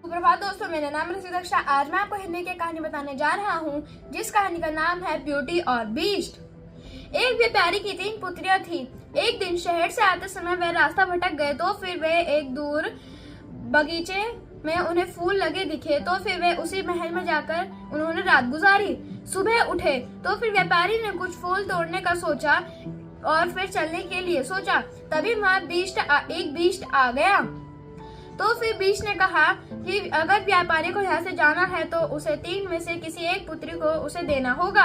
सुप्रभात दोस्तों, मेरा नाम है दक्षा। आज मैं आपको हिंदी की कहानी बताने जा रहा हूँ जिस कहानी का नाम है ब्यूटी और बीस्ट। एक व्यापारी की 3 पुत्रियां थी। एक दिन शहर से आते समय वे रास्ता भटक गए तो फिर वे एक दूर बगीचे में उन्हें फूल लगे दिखे तो फिर वे उसी महल में जाकर उन्होंने रात गुजारी। सुबह उठे तो फिर व्यापारी ने कुछ फूल तोड़ने का सोचा और फिर चलने के लिए सोचा। तभी वहाँ एक बीस्ट आ गया। तो फिर बीस्ट ने कहा कि अगर व्यापारी को यहाँ से जाना है तो उसे 3 में से किसी एक पुत्री को उसे देना होगा।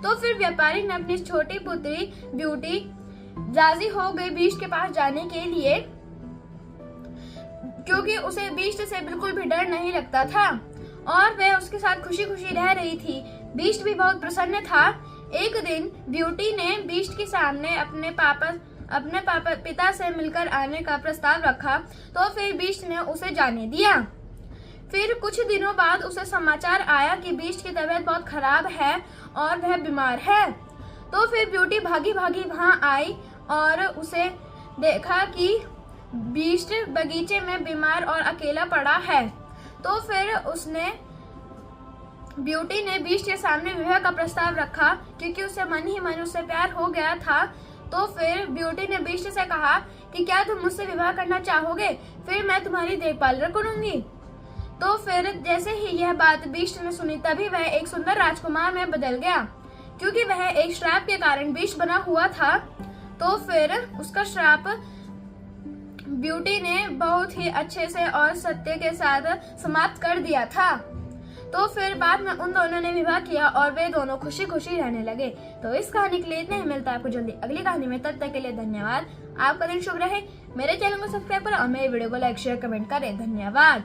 तो फिर व्यापारी ने अपनी छोटी पुत्री ब्यूटी राजी हो गई बीस्ट के पास जाने के लिए, क्योंकि उसे बीस्ट से बिल्कुल भी डर नहीं लगता था और वह उसके साथ खुशी खुशी रह रही थी। बीस्ट भी बहुत प्रसन्न था। एक दिन ब्यूटी ने बीस्ट के सामने अपने पिता से मिलकर आने का प्रस्ताव रखा तो फिर बीस्ट ने उसे जाने दिया। फिर कुछ दिनों बाद उसे समाचार आया कि बीस्ट की तबीयत बहुत खराब है और वह बीमार है। तो फिर ब्यूटी भागी भागी वहां आई और उसे देखा कि बीस्ट बगीचे में बीमार और अकेला पड़ा है। तो फिर ब्यूटी ने बीस्ट के सामने विवाह का प्रस्ताव रखा, क्योंकि उसे मन ही मन उससे प्यार हो गया था। तो फिर ब्यूटी ने बीस्ट से कहा कि क्या तुम मुझसे विवाह करना चाहोगे, फिर मैं तुम्हारी देखभाल करूंगी। तो फिर जैसे ही यह बात बीस्ट ने सुनी तभी वह एक सुंदर राजकुमार में बदल गया, क्योंकि वह एक श्राप के कारण बीस्ट बना हुआ था। तो फिर उसका श्राप ब्यूटी ने बहुत ही अच्छे से और सत्य के साथ समाप्त कर दिया था। तो फिर बाद में उन दोनों ने विवाह किया और वे दोनों खुशी खुशी रहने लगे। तो इस कहानी के लिए इतना ही। मिलता है आपको जल्दी अगली कहानी में। तब तक के लिए धन्यवाद। आपका दिन शुभ रहे। मेरे चैनल को सब्सक्राइब करें और मेरे वीडियो को लाइक शेयर कमेंट करें। धन्यवाद।